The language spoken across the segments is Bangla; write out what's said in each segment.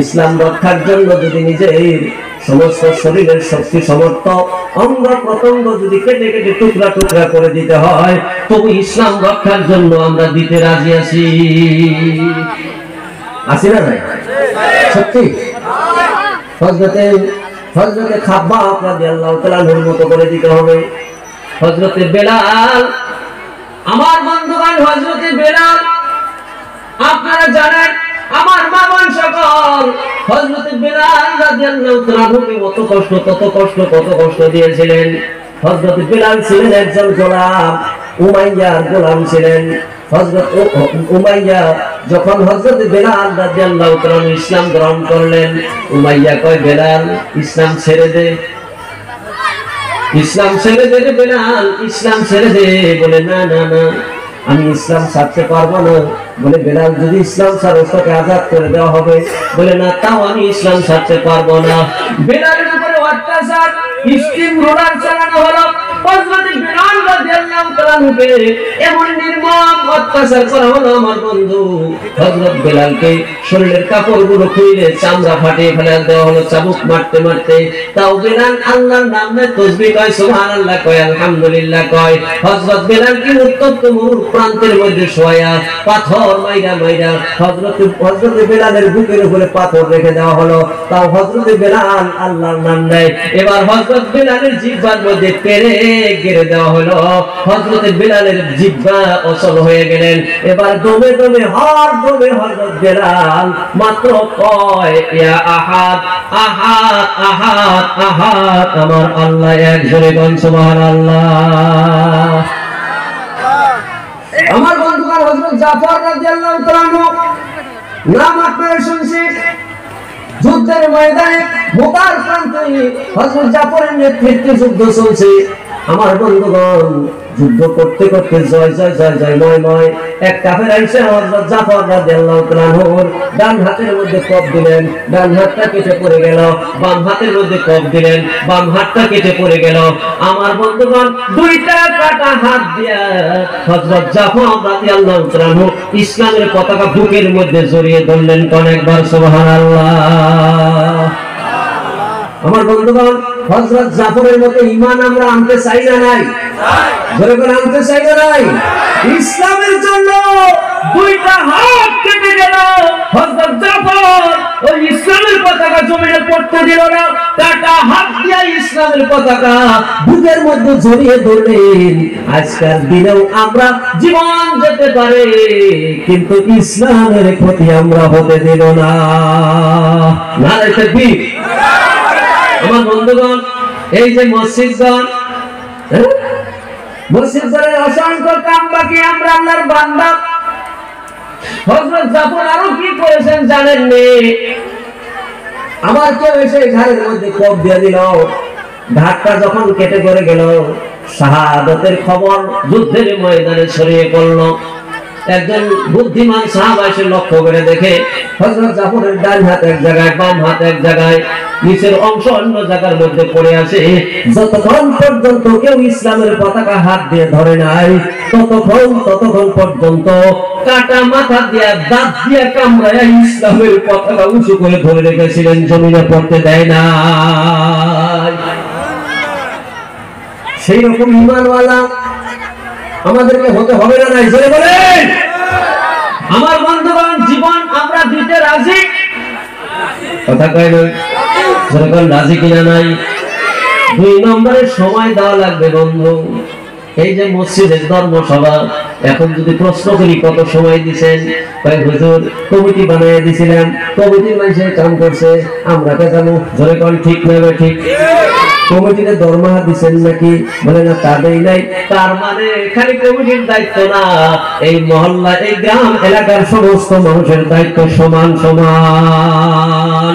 ইসলাম রক্ষার জন্য যদি নিজের সমস্ত শরীরের শক্তি সমর্থ অঙ্গ প্রত্যঙ্গ যদি কেটে কেটে টুকরা টুকরা করে দিতে হয়, তবু ইসলাম রক্ষার জন্য আমরা দিতে রাজি আছি। আছি না নাই? সত্যি হযরতে খাব্বাব রাদিয়াল্লাহু তাআলার মতো করে দিতে হবে। হযরতে বেলাল, আমার বন্ধুগণ, হযরতে বেলাল আপনারা জানেন, আমার মা বোন সকল, হযরতে বেলাল রাদিয়াল্লাহু তাআলাকে কত কষ্ট দিয়েছিলেন। হযরতে বেলাল ছিলেন একজন গোলাম, উমাইয়ার গোলাম ছিলেন। হযরত উমাইয়া যখন হযরতে বেলাল রাদিয়াল্লাহু তাআলা ইসলাম গ্রহণ করলেন, উমাইয়া কয়, বেলাল ইসলাম ছেড়ে দে, ইসলাম ছেড়ে দে বেলাল, ইসলাম ছেড়ে দে। বলে না না না, আমি ইসলাম ছাড়তে পারবো না। বলে বেলাল যদি ইসলাম ছাড়ো তাকে আজাদ করে দেওয়া হবে। বলে না, তাও আমি ইসলাম ছাড়তে পারবো না। বেলালের উপরে অত্যাচার, স্টিম রোলার চালানো হলো। হযরত বেলাল রাদিয়াল্লাহু তাআলাকে এমন নির্মম অত্যাচার করা হলো। আমার বন্ধু হযরত বেলালকে শরীরের কাপড়গুলো খুলে চামড়া ফাটিয়ে ফেলে দেওয়া হলো চাবুক মারতে মারতে। তাও বেলাল আল্লাহর নামে তাসবিহ কয়, সুবহানাল্লাহ কয়, আলহামদুলিল্লাহ কয়। হযরত বেলালকে উত্তপ্ত মরুর প্রান্তের মধ্যে শোয়া পাথর মাইরা হযরত বেলালের বুকের উপরে পাথর রেখে দেওয়া হলো। তাও হযরত বেলাল আল্লাহর নাম নেয়। এবার হযরত বেলালের জিহ্বার মধ্যে পেরেক গেড়ে দেওয়া হলো। হযরত বেলালের জিহ্বা অচল হয়ে গেলেন। এবার দমে দমে হযরত বেলাল মাত্র কয়, ইয়া আহাদ আহাদ আহাদ আহাদ, আমার আল্লাহ এক, জোরে বল সুবহানাল্লাহ। আমার বন্ধুগণ, হযরত জাফর রাদিয়াল্লাহু তাআলা নাম আপনারা শুনছেন। যুদ্ধের ময়দানে মুতার প্রান্তে হযরত জাফরের নেতৃত্বে যুদ্ধ চলছে। আমার বন্ধুগণ, যুদ্ধ করতে করতে জয় জয় জয় জয় ময় ময় এক কাফের এসে হযরত জাফর রাদিয়াল্লাহু তাআলার ডান হাতের মধ্যে কোপ দিলেন, ডান হাতটা কেটে পড়ে গেল। বাম হাতের মধ্যে কোপ দিলেন, বাম হাতটা কেটে পড়ে গেল। আমার বন্ধুগণ, দুইটা কাটা হাত দিয়া হযরত জাফর রাদিয়াল্লাহু তাআলা ইসলামের পতাকা বুকের মধ্যে জড়িয়ে ধরলেন। কোন একবার সুবহানাল্লাহ। আমার বন্ধুগণ, হযরত জাফরের মতো ঈমান আমরা আনতে চাই না নাই? জোরে করে আনতে চাই না নাই? ইসলামের জন্য দুইটা হাত কেটে গেল। হযরত জাফর ওই ইসলামের পতাকা জমিনে পড়তে দিল না, কাটা হাত দিয়ে ইসলামের পতাকা বুকের মধ্যে জড়িয়ে ধরলেন। আজকের দিনেও আমরা জীবন যেতে পারে, কিন্তু ইসলামের ক্ষতি আমরা হতে দেব না। নারে তাকবীর। আমার বন্ধুগণ, এই যে মসজিদগণের অসংখ্য কাম বাকি, আমরা আল্লাহর বান্দা। হযরত জাফর আরো কি করেছেন জানেন নি? আমার কেউ এসে ঘাড়ের মধ্যে কোপ দিয়ে দিল, ঘাটটা যখন কেটে পড়ে গেল, শাহাদাতের খবর যুদ্ধের ময়দানে ছড়িয়ে পড়ল। একজন বুদ্ধিমান সাহাবা এসে লক্ষ্য করে দেখে হযরত জাফরের ডান হাত এক জায়গায়, বাম হাত এক জায়গায়, নিচের অংশ অন্য জায়গার মধ্যে পড়ে আছে। যতক্ষণ পর্যন্ত কেউ ইসলামের পতাকা হাত দিয়ে ধরে নাই, ততক্ষণ পর্যন্ত কাটা মাথা দিয়া দাঁত দিয়া কামড়ায় ইসলামের পতাকা উঁচু করে ধরে রেখেছিলেন, জমিনে পড়তে দেয় না। সেই রকম ঈমানওয়ালা আমাদেরকে হতে হবে না নাই? জোরে বলেন। আমার বন্ধুগণ, জীবন আমরা দিতে রাজি, কথা কয় না? জোরে বলেন, রাজি কিনা নাই? 2 নম্বরে সময় দেওয়া লাগবে বন্ধু। এই যে মসজিদের ধর্মসভা, এখন যদি প্রশ্ন করি কত সময় দিবেন, কয় হুজুর কমিটি বানিয়ে দিয়েছিলাম, কমিটির মানুষের কাম করছে, আমরা কে জানো? জোরে বলেন, ঠিক না ঠিক? কমিটিতে দরমাহা দিচ্ছেন নাকি? বলে না, তা দেই নাই। তার মানে খালি কমিটির দায়িত্ব না, এই মহল্লা, এই গ্রাম এলাকার সমস্ত মানুষের দায়িত্ব সমান সমান।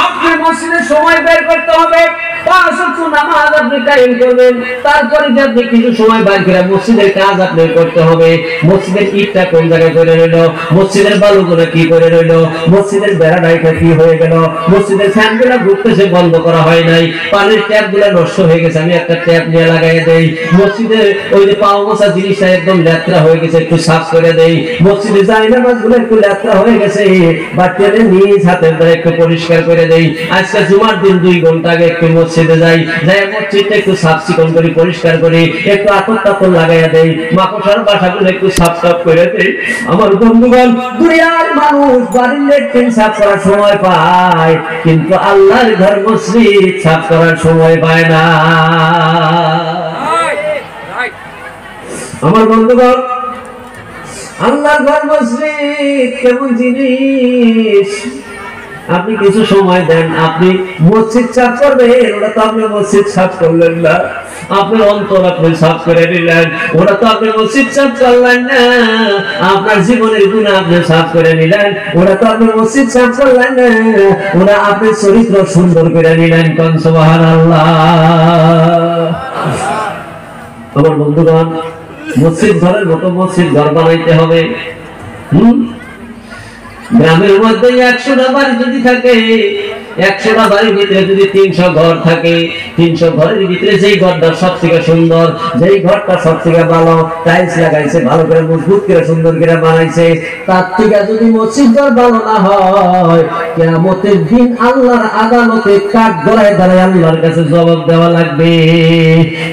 আপনি মসজিদে সময় বের করতে হবে, 5 ওয়াক্ত নামাজ আপনি কায়েম করবেন, তারপরে যে আপনি কিছু সময় বাইরে করে মসজিদের কাজ আপনি করতে হবে। মসজিদের ইটটা কোন জায়গায় করে রইল, মসজিদের বালুগুলো কি করে রইল, মসজিদের বেড়াটা কি হয়ে গেল, মসজিদের ফ্যানগুলো ঘুরতেছে বন্ধ করা হয় নাই, পানির ট্যাপগুলো নষ্ট হয়ে গেছে, আমি একটা ট্যাপ নিয়ে লাগাই দেই। মসজিদের ওই যে পাও মোছা জিনিসটা একদম লেত্রা হয়ে গেছে, একটু সাফ করে দেই। মসজিদে জায়নামাজগুলো একটু লেত্রা হয়ে গেছে, বাচ্চাদের নিজ হাতের দ্বারা একটু পরিষ্কার করে দেই। আজকে জুমার দিন 2 ঘন্টা আগে একটু মসজিদে যাই, যাই মসজিদটা একটু সাফ চিকন করি, পরিষ্কার করি, একটু আতর টাতর লাগাইয়া দেই, মাকড়সার বাসাগুলো একটু সাফ সাফ করে দেই। আমার বন্ধুগণ, দুনিয়ার মানুষ বাড়ির লেট্রিন সাফ করার সময় পায়, কিন্তু আল্লাহর ঘর মসজিদ সাফ করার সময় পায় না। আমার বন্ধুগণ, আল্লাহর ঘর মসজিদ কেমন জিনিস, আপনি কিছু সময় দেন, আপনি মসজিদ সাফ করবেন, ওটা তো আপনি মসজিদ সাফ করলেন না। আপনার অন্তর আপনি সাফ করে নিলেন, ওটা তো আপনি মসজিদ সাফ করলেন না। আপনার জীবনের গুনাহ আপনি সাফ করে নিলেন, ওটা তো আপনি মসজিদ সাফ করলেন না। ওটা আপনার চরিত্র সুন্দর করে নিলেন। কোন সুবহানাল্লাহ। আমার বন্ধুগণ, মসজিদ ঘরের মতো মসজিদ ঘর বানাইতে হবে। গ্রামের মধ্যে 100টা বাড়ি যদি থাকে, 100টা বাড়ির ভিতরে যদি 300 ঘর থাকে, 300 ঘরের ভিতরে যেই ঘরটা সবথেকে সুন্দর, যেই ঘরটা সবথেকে ভালো, টাইলস লাগাইছে, ভালো করে মজবুত করে সুন্দর করে বানাইছে, তার থেকে যদি মসজিদ ঘর ভালো না হয়, কিয়ামতের দিন আল্লাহর আদালতে কাঠ গড়ায় দাঁড়ায় আল্লাহর কাছে জবাব দেওয়া লাগবে।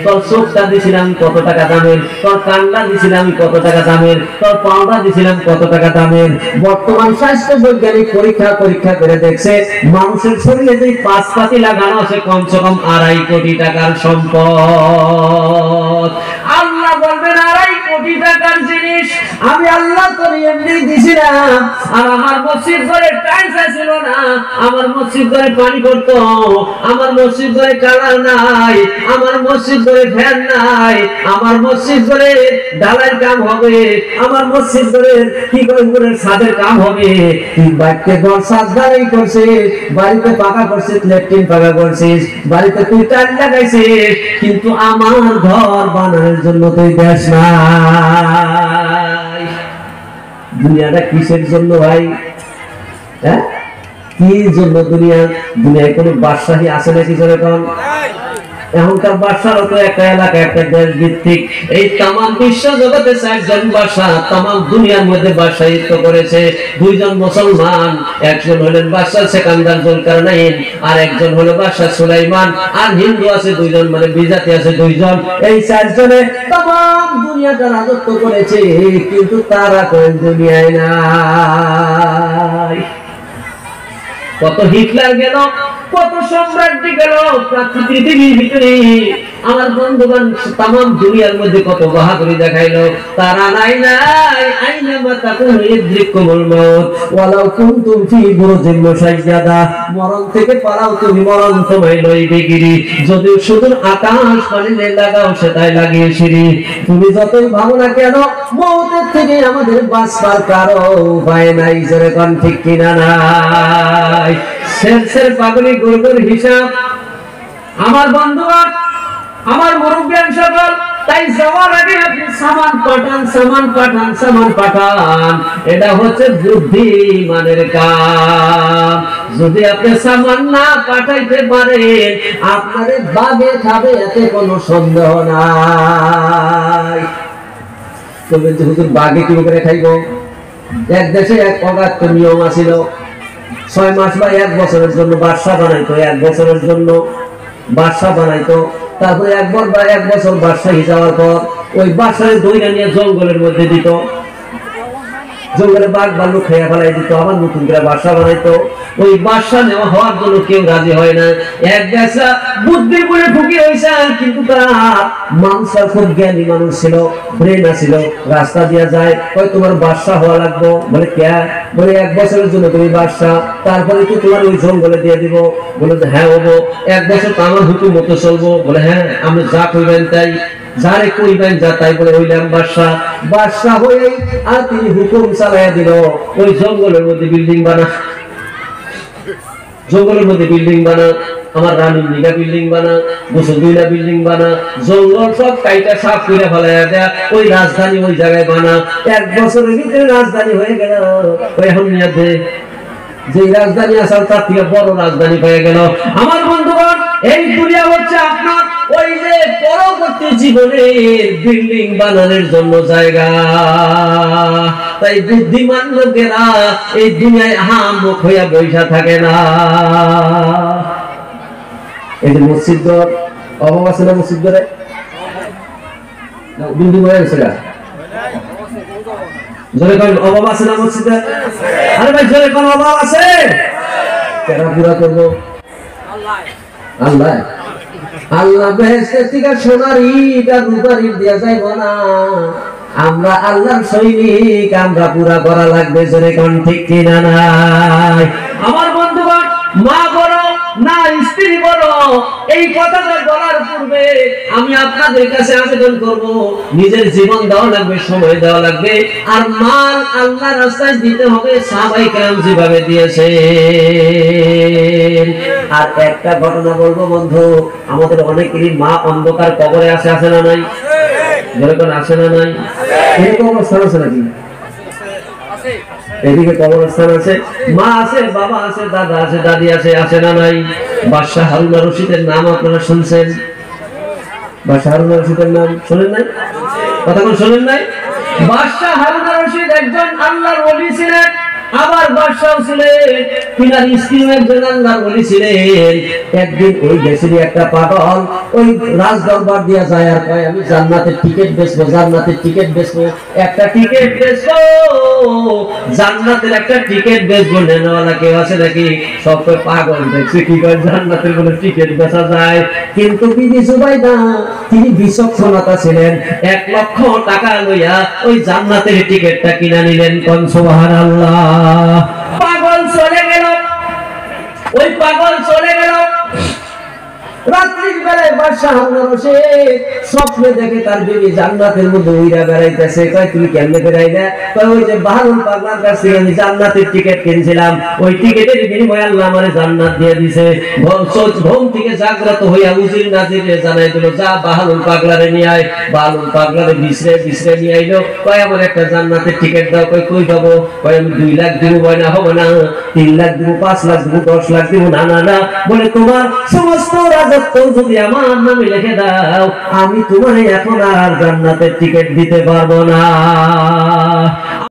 তোর চোখটা দিছিলাম কত টাকা দামের, তোর কানটা দিছিলাম কত টাকা দামের, তোর পাউডা দিছিলাম কত টাকা দামের। বর্তমান স্বাস্থ্য বৈজ্ঞানিক পরীক্ষা করে দেখছে, মানুষের শরীরে যে 5 পাতি লাগানো আছে কমসে কম 2.5 কোটি টাকার সম্পদ। আল্লাহ বলবেন 2.5 কোটি টাকার জিনিস আমি আল্লাহ তো এমনি দিছিলাম, আর আমার মসজিদ ঘরে টাইলস ছিল না, আমার মসজিদ ঘরে পানি পড়তো, আমার মসজিদ ঘরে কালার নাই, আমার মসজিদ ঘরে ফ্যান নাই, আমার মসজিদ ঘরে ঢালাইয়ের কাম হবে, আমার মসজিদ ঘরে কি করে ছাদের কাম হবে। তুই বাড়িতে ঘর সাজদাই করছিস, বাড়িতে পাকা করছিস, ল্যাট্রিন পাকা করছিস, বাড়িতে তুই টাইল লাগাইছিস, কিন্তু আমার ঘর বানানোর জন্য তুই দেশ নাই। দুনিয়াটা কিসের জন্য ভাই? হ্যাঁ, কি জন্য দুনিয়া? দুনিয়ায় কোনো বাদশাহী আছে নাকি? জোরে কোন। এখনকার বাদশাহরা তো একটা এলাকা, একটা দেশ ভিত্তিক। এই তামাম বিশ্ব জগতে 4জন বাদশাহ তামাম দুনিয়ার মধ্যে বাদশাহিত্ব করেছে। 2জন মুসলমান, একজন হলেন বাদশাহ সেকান্দার জুলকারনাইন, আর একজন হলো বাদশাহ সুলাইমান, আর হিন্দু আছে 2জন, মানে বিজাতি আছে 2জন। এই 4জনে তামাম দুনিয়াটা রাজত্ব করেছে, কিন্তু তারা কোন দুনিয়ায় নাই। কত হিটলার গেল, কত সম্রাট গেল পৃথিবীর ভিতরে। আমার বন্ধুগণ, তামাম দুনিয়ার মধ্যে কত বাহাদুরি দেখাইলো, তারা নাই নাই। আইনামা তাকুনু ইদরিকুমুল মাউত ওয়ালাউ কুনতুম ফি বুরুজিন মুশাইয়াদা। মরণ থেকে পালাও তুমি, মরণ তোমায় লইবে গিরি। যদি শুধু আকাশ পানিতে লাগাও, সেটাই লাগিয়ে সিঁড়ি। তুমি যতই ভাবো না কেন, মওতের থেকে আমাদের বাঁচবার কারো উপায় নাই। জোরে কোন ঠিক কিনা নাই? শের পাগলি গরুর হিসাব। আমার বন্ধুগণ, আমার মুরব্বিয়ান সকল, তাই যাওয়ার আগে আপনি সামান পাঠান। এটা হচ্ছে বুদ্ধিমানের কাম। যদি আপনি সামান না পাঠাইতে পারেন, আপনারে বাগে খাবে, এতে কোনো সন্দেহ নাই। তবে যেহেতু বাগে কি করে খাইব? এক দেশে এক অগাধ নিয়ম আছিল, 6 মাস বা 1 বছরের জন্য বাদশা বানাইতো, 1 বছরের জন্য বাদশা বানাইতো। তারপরে 1 বছর বাদশাহী যাওয়ার পর ওই বাদশাহের দইরা নিয়ে জঙ্গলের মধ্যে দিত, জঙ্গলে বাঘ ভাল্লুক খেয়ে ফেলাই দিত, আবার নতুন করে বাদশা বানাইতো। ওই বাদশা নেওয়া হওয়ার জন্য কেউ রাজি হয় না। এক বেচা বুদ্ধির বলে ঢুকি হয়েছে, কিন্তু তারা মানুষরা খুব জ্ঞানী মানুষ ছিল, ব্রেন ছিল। রাস্তা দিয়ে যায়, কয় তোমার বাদশা হওয়া লাগবো। বলে কে? বলে 1 বছরের জন্য তুমি বাদশা, তারপরে কি তোমার ওই জঙ্গলে দিয়ে দিব? বলে হ্যাঁ হবো। 1 বছর তো আমার হুকুম মতো চলবো। বলে হ্যাঁ, আমি যা কইবেন তাই, যারে কইবেন যা তাই। বলে হইলাম বাদশা হয়ে, আর তিনি হুকুম চালাইয়া দিল। ওই জঙ্গলের মধ্যে বিল্ডিং বানা, আমার রানীর নিগা বিল্ডিং বানা, গোসলদুইলা বিল্ডিং বানা, জঙ্গল সব কাইটা সাফ করে ফেলাইয়া দেয়া, ওই রাজধানী ওই জায়গায় বানা। 1 বছরের ভিতরে রাজধানী হয়ে গেল। ওই এখন নিয়ে দে যে রাজধানী আসার তার থেকে বড় রাজধানী হয়ে গেল। আমার বন্ধুগণ, এই দুনিয়া হচ্ছে আপনার ওই যে পরবর্তী জীবনের বিল্ডিং বানানোর জন্য জায়গা। তাই বুদ্ধিমান লোকেরা এই দুনিয়ায় হামুখ হইয়া বৈশা থাকে না। এই যে মসজিদ অভাব আছে না? মসজিদ ধরে বিল্ডিং হয়ে গেছে গা, জোরে কোন অভাব আছে না মসজিদে? আরে ভাই জোরে কোন অভাব আছে? কেন পুরা করবো? আল্লাহ আল্লাহ বেহেশতের থেকে সোনার ইট আর রূপার ইট দিয়া যাইব না। আমরা আল্লাহর সৈনিক, আমরা পুরা করা লাগবে। জোরে কোন ঠিক কিনা নাই? আমার বন্ধুগণ, মা বড় না স্ত্রী বড়, এই কথাটা বলার পূর্বে আমি আপনাদের কাছে আবেদন করব, নিজের জীবন দেওয়া লাগবে, সময় দেওয়া লাগবে, আর মাল আল্লাহর রাস্তায় দিতে হবে সাহাবায়ে কেরাম যেভাবে দিয়েছে। আর একটা ঘটনা বলবো বন্ধু, আমাদের অনেকেরই মা অন্ধকার কবরে আছে না নাই? যেরকম আছে না নাই? এরকম অবস্থা আছে নাকি? এদিকে কবরস্থান আছে, মা আছে, বাবা আছে, দাদা আছে, দাদি আছে, আছে না নাই? বাদশাহ হারুন আর রশিদের নাম আপনারা শুনছেন? বাদশাহ হারুন আর রশিদের নাম শুনেন নাই? কথা কোন শুনেন নাই? বাদশাহ হারুন আর রশিদ একজন আল্লাহর ওলি ছিলেন, আবার বাদশাহ ছিলেন, তিনার স্ত্রীও একজন আল্লাহর ওলি ছিলেন। একদিন ওই দেশেরই একটা পাগল ওই রাজ দরবার দিয়া যায় আর কয়, আমি জান্নাতের টিকিট বেচবো, জান্নাতের টিকিট বেচবো, একটা টিকিট বেচবো, জান্নাতের একটা টিকিট বেচবো। নেনওয়ালা কেউ আছে নাকি? সব তো পাগল দেখছে, কি করে জান্নাতের কোনো টিকিট বেচা যায়? কিন্তু বিবি জুবাইদা তিনি বিচক্ষণতা ছিলেন, 1 লক্ষ টাকা লইয়া ওই জান্নাতের টিকিটটা কিনা নিলেন। কোন সুবহানাল্লাহ। পাগল চলে গেল, ওই পাগল চলে গেল। রাত্রির বেলায় বাদশাহ হারুন আর রশিদ স্বপ্নে দেখে তার বিবি জান্নাতের মধ্যে উইরা বেড়াইতেছে। কয় তুমি কেমনে বেড়াইলে? কয় ওই যে বাহরুল পাগলার কাছ থেকে আমি জান্নাতের টিকিট কিনছিলাম, ওই টিকিটের বিনিময়ে আল্লাহ আমারে জান্নাত দিয়ে দিয়েছে। ঘুম থেকে জাগ্রত হইয়া উজির নাজিরে জানাই দিল, যা বাহরুল পাগলারে নিয়ে আয়। বাহরুল পাগলারে বিছরে নিয়ে আইলো। কয় আমার একটা জান্নাতের টিকিট দাও। কয় কই দেব? কয় আমি 2 লাখ দিব। বয়না হবে না, 3 লাখ দিব, 5 লাখ দিব, 10 লাখ দিব। না না না, বলে তোমার সমস্ত যদি আমার নামে লিখে দাও, আমি তোমার এখন আর জান্নাতের টিকিট দিতে পারবো না।